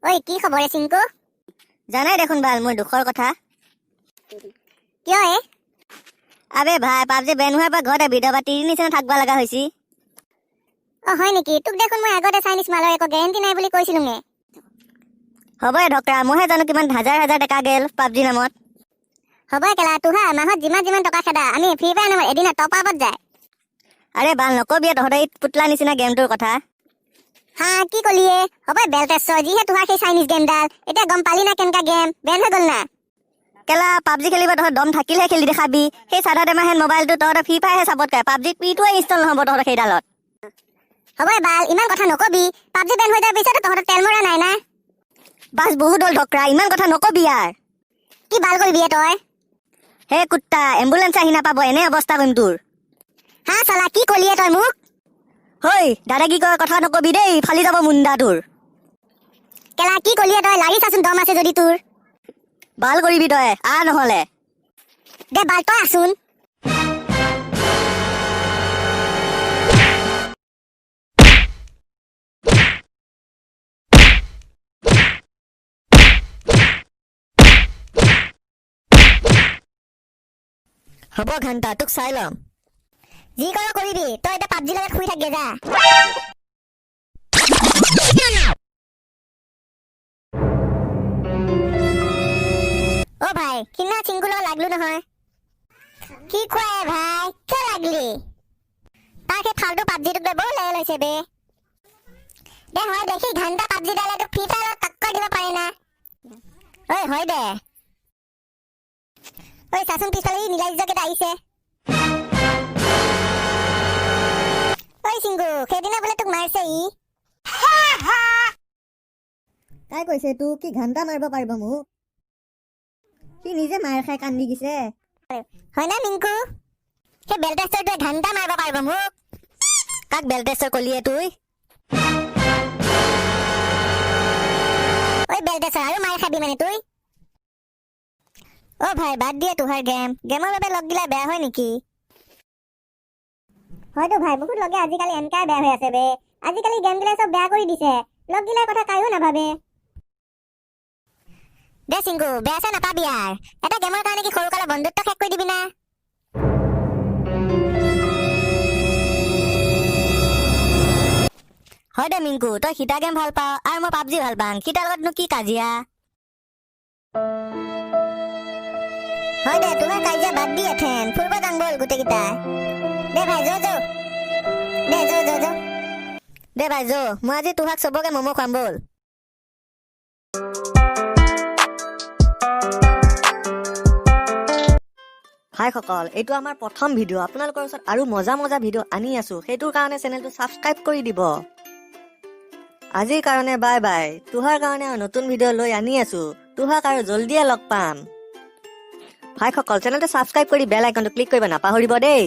ঐ কি খবৰ চিংকু? জানাই দেখোন বাল মোৰ দুখৰ কথা। কিয় এ? আবে ভাই পাবজি বেন হোৱাৰ পৰা ঘৰতে বিধৱা তিৰি নিচিনা থাকবা লগা হৈছি। হয় নেকি? তোক দেখোন মই আগতে চাইনিজ মালৰ একো গেৰেণ্টি নাই বুলি কৈছিলোঙে। হ'বই ঢকৰা, মইহে জানো কিমান হাজাৰ হাজাৰ টকা গেল পাবজি নামত। হ'বই কেলা তোহা মাহত যিমান টকা খেদা আমি ফ্ৰী ফায়াৰ নামত এদিনত টপ আপত যায়। আৰে বাল নকবি তহঁতৰ এই পুতলা নিচিনা গেমটোৰ কথা। হা কি কলিয়ে? হ'বই বেলটেছ যিহে তোহাৰ সেই চাইনিজ গেমডাল এতিয়া গম পালি না কেনেকা গেম বেন হৈ গ'ল না। কেলা পাবজি খেলিব তহঁত দম থাকিলেহে খেলি দেখাবি। সেই চাদা টেমাহেন মোবাইলটো তহঁতৰ ফ্ৰী ফায়াৰহে চাপত খায়, পাবজি পিটোৱে ইনষ্টল নহ'ব তহঁতৰ সেইডালত। হ'বই বাল ইমান কথা নকবি, পাবজি বেন হৈ যোৱাৰ পিছতো তহঁতৰ তেল মৰা নাই না। বাছ বহুত হ'ল ঢকৰা, ইমান কথা নকবি ইয়াৰ। কি বাল কৰিবি তই? হে কুত্তা এম্বুলেঞ্চ আহি নাপাব এনে অৱস্থা কৰিম তোৰ। হা চালা কি কলিয়ে তই মোক? হৈ দাদা কি কয় কথা নকবি দেই, ফালি যাব মুণ্ডা তোৰ। কেলা কি কলিয়ে তই? লাগি চাচোন দম আছে যদি তোৰ। বাল কৰিবি তই নহলে দে বাল তই আছোন। হ'ব ঘণ্টা তোক চাই ল'ম। যি কৰ কৰিবি, তই এতিয়া পাবজি লগত শুই থাকগে যা। অ ভাই সিদিনা চিংকুৰ লগত লাগলো নহয়। কি খুৱাই ভাই কিয় লাগলি? তাৰ সেই ফাল্টু পাবজিটোক লৈ বৰ লেল হৈছে বে। দে হয় দেখি ঘণ্টা পাবজি ডালে তোক ফ্ৰী ফায়াৰত টক্কৰ দিব পাৰে না। ঐ হয় দে। ঐ চাচোন পিছফালে ই নীলা কেইটা আহিছে। ঐ চিংকু সেইদিনা বোলে তোক মাৰিছে ই। তাই কৈছে তোক কি ঘণ্টা মাৰিব পাৰিব মোক? সি নিজে মাৰ খাই কান্দি গিছে। হয় না মিংকু? সেই বেলটেষ্টৰটোৱে ঘণ্টা মাৰিব পাৰিব মোক? কাক বেলটেষ্টৰ কলিয়ে তুই? ঐ বেলটেষ্টৰ আৰু মাৰ খাবি মানে তুই? অ ভাই বাদ দিয়ে তোহাৰ গেমৰ বাবে লগ গিলা বেয়া হয় নেকি? হয়তো ভাই বহুত লগে আজিকালি এনেকাই বেয়া হৈ আছে বে। আজিকালি গেম গিলাই চব বেয়া কৰি দিছে, লগ গিলাৰ কথা কায়ো নাভাবে। দে চিংকু বেয়া চেয়া নাপাবি আৰ, এটা গেমৰ কাৰণে কি সৰু কালৰ বন্ধুত্ব শেষ কৰি দিবি না। হয় দে মিংকু তই সীতা গেম ভাল পাৱ আৰু মই পাবজি ভাল পাওঁ, সীতাৰ লগতনো কি কাজিয়া? হয় দে তোমাৰ কাজিয়া বাদ দি এথেন ফুৰিব যাম বল গোটেইকেইটা। দে ভাই যো দে যো দে ভাই যো, মই আজি তোহাক চবকে ম'ম' খুৱাম বল। ভাইসকল এইটো আমাৰ প্ৰথম ভিডিঅ', আপোনালোকৰ ওচৰত আৰু মজা ভিডিঅ' আনি আছো, সেইটোৰ কাৰণে চেনেলটো ছাবস্ক্ৰাইব কৰি দিব। আজিৰ কাৰণে বাই বাই। তোহাৰ কাৰণে আৰু নতুন ভিডিঅ' লৈ আনি আছো, তোহাক আৰু জল্দিয়ে লগ পাম। ভাইসকল চেনেলটো ছাবস্ক্ৰাইব কৰি বেল আইকনটো ক্লিক কৰিব নাপাহৰিব দেই।